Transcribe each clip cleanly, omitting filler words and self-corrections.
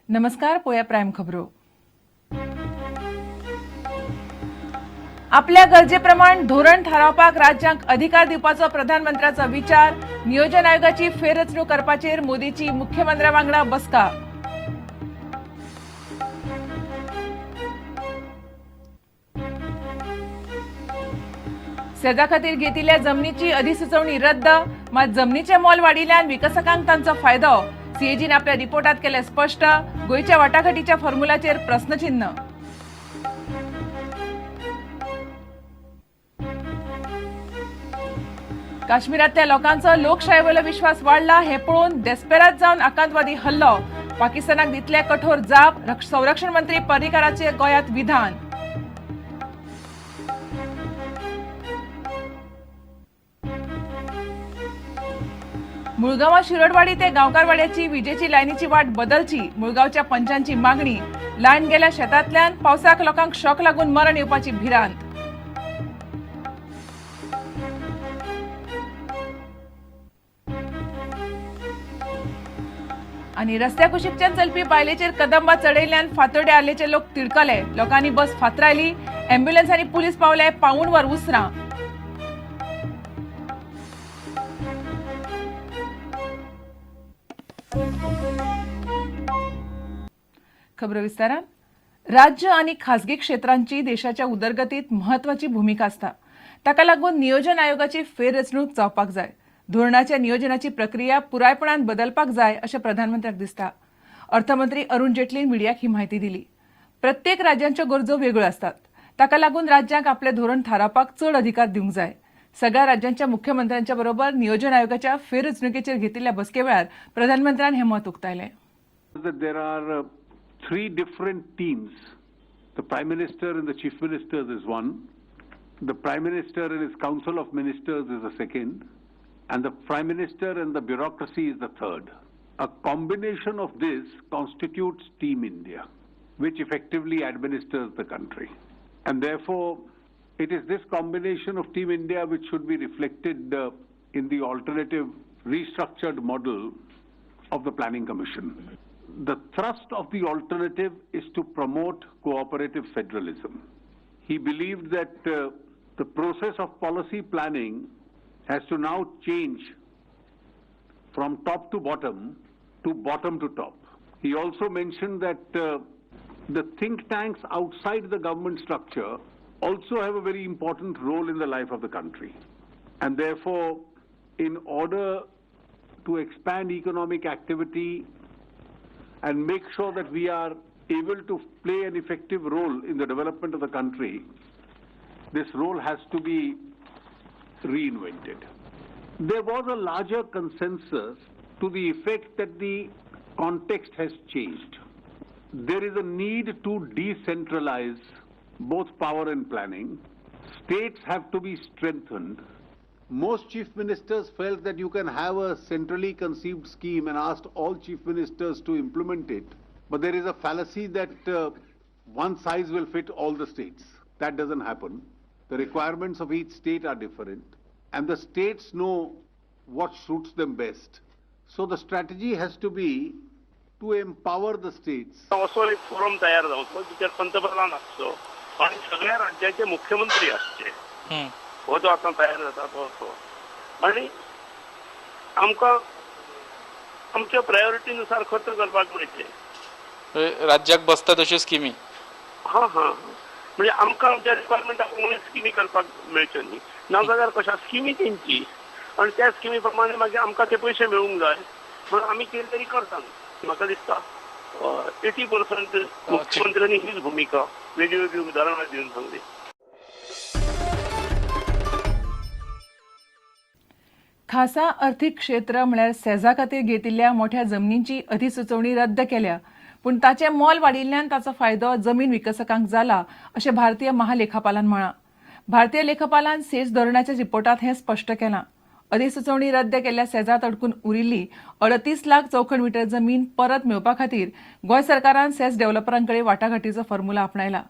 नमस्कार. पोया प्राईम खबरो. आपल्या गरजेप्रमाणे धोरण थारावपाक राज्यांक अधिकार दिवपाचो प्रधानमंत्र्याचो विचार. नियोजन आयोगाची फेररचणूक करपाचेर मोदीची मुख्यमंत्र्या वांगडा बसका. सेजा खातीर घेतिल्ल्या जमनीची अधिसुचोवणी रद्द. मात जमनीचे मोल वाडिल्ल्यान विकसकांक तांचो फायदो. सीएजीन आपल्या रिपोर्टात केले स्पष्ट. गोयच्या वाटाघाटीच्या फॉर्म्युलाचेर प्रश्नचिन्ह. काश्मीरातल्या लोकांचो लोकशायेवयलो विश्वास वाडला. हे पळोवन डेस्पेराद जावन आतंकवादी हल्लो. पाकिस्तानाक दितले कठोर जाप. संरक्षण मंत्री पर्रीकाराचे गोंयांत विधान. मुळगावा शिरोडवाडी ते गांवकारवाड्याची विजेची लायनीची वाट बदलची. मुळगावच्या पंचांची मागणी. लायन गेल्या शेतांतल्यान पावसाक लोकांक शॉक लागून मरण येवपाची भिरांत. आणि रस्त्या कुशीकच्यान चलपी बायलेचेर कदंबा चढयल्ल्यान फातोड्डे आलेचे लोक तिडकले. लोकांनी बस फातरायली. अँब्युलन्स आनी पुलीस पावले. पाऊण वर उसरां. खबर विस्तारान. राज्य आणि खासगी क्षेत्रांची देशाच्या उदरगतीत महत्वाची भूमिका असता. ताका लागून नियोजन आयोगाची फेररचणूक जावपाक जाय. धोरणाच्या नियोजनाची प्रक्रिया पुरायपणान बदलपाक जाय अशें प्रधानमंत्र्याक दिसता. अर्थमंत्री अरुण जेटलीन मिडियाक ही माहिती दिली. प्रत्येक राज्यांच्यो गरजो वेगळ्यो असतात. ताका लागून राज्यांक आपले धोरण थारावपाक चड अधिकार दिवंक जाय. सगळ्या राज्यांच्या मुख्यमंत्र्यांच्या बरोबर नियोजन आयोगाच्या फेररचणुकेचेर घेतिल्ल्या बसके वेळार प्रधानमंत्र्यान हें मत उक्तायलें. There are three different teams. The Prime Minister and the Chief Ministers is one. The Prime Minister and his Council of Ministers is the second. And the Prime Minister and the bureaucracy is the third. A combination of this constitutes Team India, which effectively administers the country. And therefore, it is this combination of Team India which should be reflected in the alternative restructured model of the Planning Commission. The thrust of the alternative is to promote cooperative federalism. He believed that the process of policy planning has to now change from top to bottom to top. He also mentioned that the think tanks outside the government structure also have a very important role in the life of the country. And therefore, in order to expand economic activity and make sure that we are able to play an effective role in the development of the country, this role has to be reinvented. There was a larger consensus to the effect that the context has changed. There is a need to decentralize both power and planning. States have to be strengthened. Most chief ministers felt that you can have a centrally conceived scheme and asked all chief ministers to implement it. But there is a fallacy that one size will fit all the states. That doesn't happen. The requirements of each state are different. And the states know what suits them best. So the strategy has to be to empower the states. असो एक forum तयार जावचो जिचेर पंतप्रधान आसचो आणि सगळ्या राज्याचे मुख्यमंत्री आसचे. हो जो आता तयार जाता तो असो आणि आमकां आमच्या प्रायोरिटीनुसार खर्च करपाक मेळचे. राज्याक बसता तश्यो स्किमी. हा म्हणजे आमकां आमच्या रिक्वायरमेंटा प्रमाणे स्किमी करपाक मेळच्यो न्ही. नाजाल्यार कशा स्किमी तेंची आणि त्या स्किमी प्रमाणे मागीर आमकां ते पयशे मेळूंक जाय म्हणून आमी कितें तरी करता. म्हाका दिसता 80% मुख्यमंत्र्यांनी हीच भूमिका वेगळी वेगळी उदाहरणां दिवन सांगली. खासा आर्थिक क्षेत्र म्हळ्यार सेजा खातीर घेतिल्ल्या मोठ्या जमनींची अधिसुचोवणी रद्द केल्या. पूण ताचें मोल वाडिल्ल्यान ताचो फायदो जमीन विकसकांक जाला अशें भारतीय महालेखापालान म्हळां. भारतीय लेखापालान सेज धोरणाच्या रिपोर्टांत हें स्पश्ट केलां. अधिसुचोवणी रद्द केल्ल्या सेजांत अडकून उरिल्ली 38 लाख चौखण मीटर जमीन परत मेळोवपा खातीर गोंय सरकारान सेज डेव्हलपरांकडे वाटाघाटीचो फॉर्म्युला आपणायला.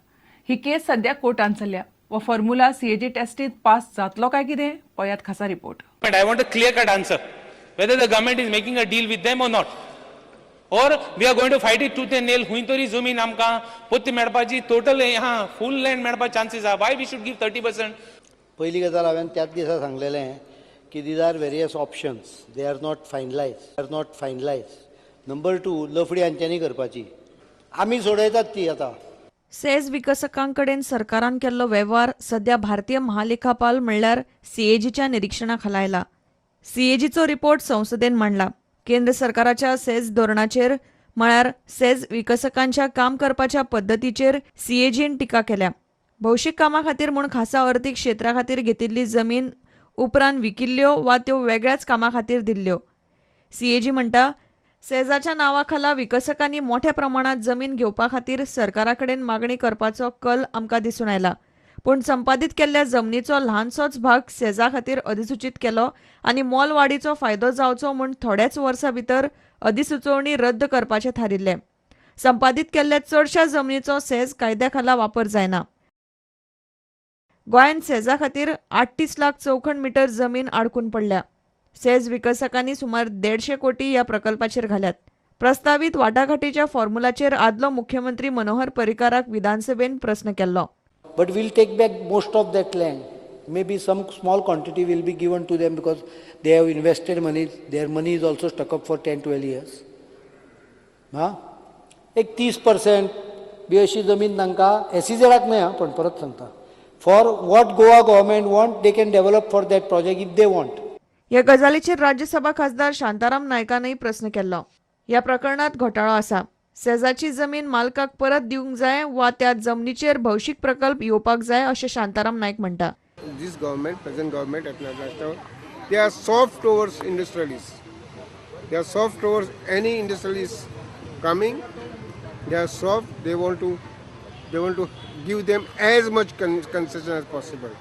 ही केस सध्या कोर्टान चल्ल्या. वो फॉर्म्युला सीएजी टेस्टीत पास जातलो काय कितें पळयात खासा report. But I want a clear-cut answer whether the government is making a deal with them or not. और we are going to fight it tooth and nail. हुई तरी जमीन आमकां पोत्ती मेळपाची टोटल हां फूल लँड मेळपाचे चान्सीस आहा. Why we should give 30%. पहिली गजाल हांवें त्याच दिसा सांगलेलें की these are various options, they are not finalise. Number 2, लफडी हांच्यांनी करपाची, आमी सोडयतात ती आतां. सेज विकसकांकडेन सरकारान केल्लो वेव्हार सध्या भारतीय महालेखापाल म्हणल्यार सीएजीच्या निरीक्षणाखाला आयला. सीएजीचो रिपोर्ट संसदेन मांडला. केंद्र सरकाराच्या सेज धोरणाचेर म्हळ्यार सेज विकसकांच्या काम करपाच्या पद्दतीचेर सीएजीन टिका केल्या. भौशीक कामा खातीर म्हूण खासा अर्थीक क्षेत्रा खातीर घेतिल्ली जमीन उपरांत विकिल्ल्यो वा त्यो वेगळ्याच कामा खातीर दिल्ल्यो. सीएजी म्हणटा सेजाच्या नांवाखाला विकसकांनी मोठ्या प्रमाणात जमीन घेवपा खातीर सरकारा कडेन मागणी करपाचो कल आमकां दिसून आयला. पूण संपादीत केल्ल्या जमनीचो ल्हानसोच भाग सेजा खातीर अधिसुचीत केलो आनी मोलवाडीचो फायदो जावचो म्हूण थोड्याच वर्सां भितर अधिसुचोवणी रद्द करपाचें थारिल्लें. संपादीत केल्ल्या चडशा जमनीचो सेज कायद्या खाला वापर जायना. गोंयांत सेजा खातीर 38 लाख चौखण मीटर जमीन आडकून पडल्या. सेज विकसकांनी सुमार 150 कोटी ह्या प्रकल्पाचेर घाल्यात. प्रस्तावित वाटाघाटीच्या फॉर्म्युलाचेर आदलो मुख्यमंत्री मनोहर पर्रीकाराक विधानसभेन प्रस्न केल्लो. But we'll take back most of that land. Maybe some small quantity will be given to them because they have invested money. Their money is also stuck up for 10-12 years. एक 30% बी अशी जमीन तांकां SEZाक न्हय पण परत सांगता. For what Goa government want, they can develop for that project if they want. ह्या गजालीचेर राज्यसभा खासदार शांताराम नायकानय प्रस्न केल्लो. ह्या प्रकरणात घोटाळो आसा. सेजाची जमीन मालकाक परत दिवंक जाय वा त्या जमनीचेर भौशीक प्रकल्प येवपाक जाय अशें शांताराम नायक म्हणटा. This government, present government at Maharashtra, they are soft towards industrialists. They are soft towards any industrialist coming. They are soft. They want to give them as much concession as possible.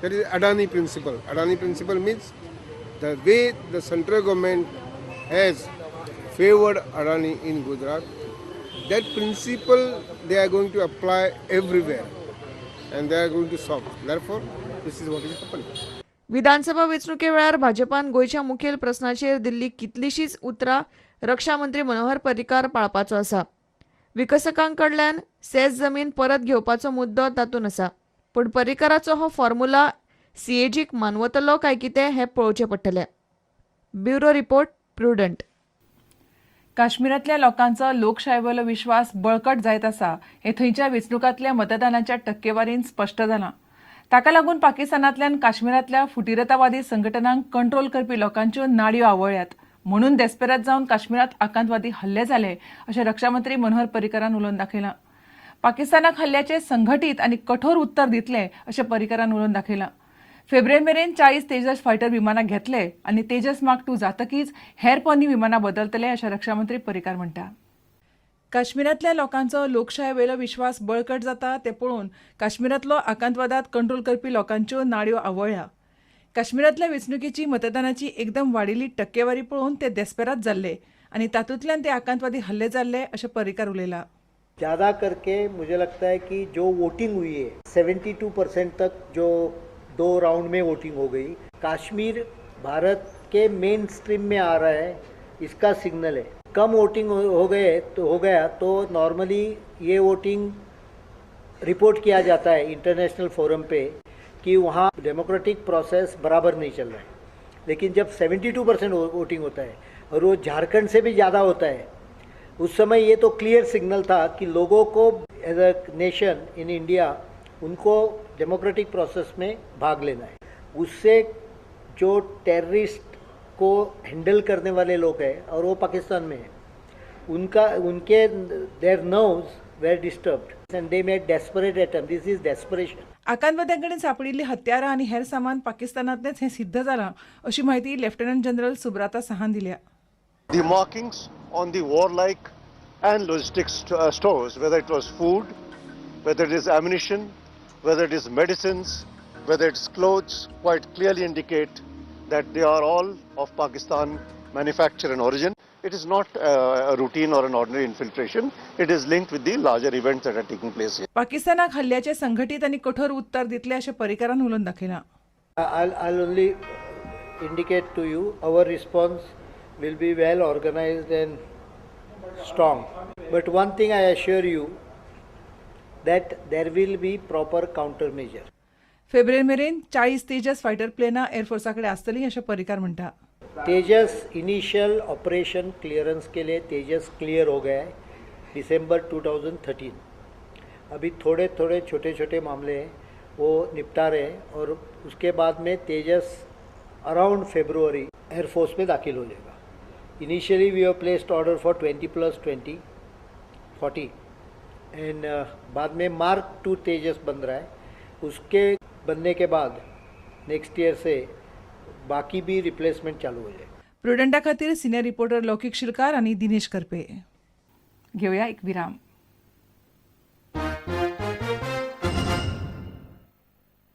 That is Adani principle. Adani principle means the way the central government has favored Adani in Gujarat, that principle they are going to apply everywhere and they are going to solve. Therefore, this is what is happening. विधानसभा वेंचणुके वेळार भाजपान गोंयच्या मुखेल प्रस्नाचेर दिल्ली कितलीशीच उतरां रक्षा मंत्री मनोहर पर्रीकार पाळपाचो आसा. विकसकांकडल्यान says जमीन परत घेवपाचो मुद्दो तातूंत आसा. पूण पर्रीकाराचो हो फॉर्म्युला सीएजीक मानवतलो काय कितें हें पळोवचें पडटलें. Bureau report, prudent. काश्मीरातल्या लोकांचो लोकशायेवयलो विश्वास बळकट जायत आसा हें थंयच्या वेंचणुकांतल्या मतदानाच्या टक्केवारीन स्पश्ट जालां. ताका लागून पाकिस्तानांतल्यान काश्मीरातल्या फुटिरतावादी संघटनांक कंट्रोल करपी लोकांच्यो नाडयो आवळ्ळ्यात. म्हणून देस्पेराद जावन काश्मीरात आकांतवादी हल्ले जाले अशें रक्षा मंत्री मनोहर पर्रीकारान उलोवन दाखयलां. पाकिस्तानाक हल्ल्याचें संघटीत आनी कठोर उत्तर दितले अशें पर्रीकारान उलोवन दाखयलां. फेब्रुवारी मेरेन 40 तेजस फायटर विमानां घेतले आनी तेजस मार्क 2 जातकीच हेर पोरणी विमानां बदलतले अशें रक्षा मंत्री पर्रीकार म्हणटा. काश्मीरातल्या लोकांचो लोकशायेवयलो विश्वास बळकट जाता तें पळोवन काश्मीरातलो आकांतवादांत कंट्रोल करपी लोकांच्यो नाडयो आवळ्ळ्या. काश्मीरातल्या वेंचणुकेची मतदानाची एकदम वाडिल्ली टक्केवारी पळोवन ते देस्पेराद जाल्ले आनी तातूंतल्यान ते आकांतवादी हल्ले जाल्ले अशें पर्रीकार उलयला. ज़्यादा करके मुझे लगता है कि जो वोटिंग हुई है 72% तक जो 2 राउंड में वोटिंग हो गई. कश्मीर भारत के मेन स्ट्रीम में आ रहा है, इसका सिग्नल है. कम वोटिंग हो गया तो नॉर्मली ये वोटिंग रिपोर्ट किया जाता है इंटरनेशनल फोरम पे कि वहाँ डेमोक्रेटिक प्रोसेस बराबर नहीं चल रहा है. लेकिन जब 72% वोटिंग होता है और वो झारखंड से भी ज़्यादा होता है, उस समय ये तो क्लियर सिग्नल था कि लोगों को as a nation in India उनको डेमोक्रेटिक प्रोसेस में भाग लेना है. उससे जो टेररिस्ट को हैंडल करने वाले लोग हैं और वो पाकिस्तान में हैं, उनके their nerves were disturbed and they made desperate attempt. This is desperation. आकांतवाद्यांकडेन सापडिल्ली हत्यारां आनी हेर सामान पाकिस्तानांतलेंच हें सिद्ध जालां अशी माहिती लेफ्टनंट जनरल सुब्राता साहान दिल्या. The markings on the warlike and logistics stores, whether it was food, whether it is ammunition, whether it is medicines, whether it's clothes, quite clearly indicate that they are all of Pakistan manufacture and origin. It is not a routine or an ordinary infiltration. It is linked with the larger events that are taking place here. पाकिस्तानाक हल्ल्याचे संघटीत आनी कठोर उत्तर दितले अशें पर्रीकारान उलोवन दाखयलां. I'll only indicate to you our response will be well organized and strong. But one thing I assure you that there will be proper countermeasure. February मेरेन 40 तेजस फायटर प्लेनां एअरफोर्साकडे आसतलीं अशें परिकार म्हणटा. तेजस इनिशियल ऑपरेशन क्लियरेंस के लिए तेजस क्लियर हो गया है दिसंबर 2013. अभी थोड़े थोड़े छोटे छोटे मामले हैं वो निपटा रहे हैं और उसके बाद में तेजस अराउंड फेब्रुवरी एयरफोर्स में दाखिल हो जाएगा. Initially we have placed order for 20+20 40 and बाद में मार्क 2 तेजस बन रहा है. उसके बनने के बाद नेक्स्ट ईयर से बाकी भी रिप्लेसमेंट चालू हो जाएगा. प्रुडंटा खातीर सिनियर रिपोर्टर लौकिक शिलकार आणि दिनेश करपे. घेऊया एक विराम.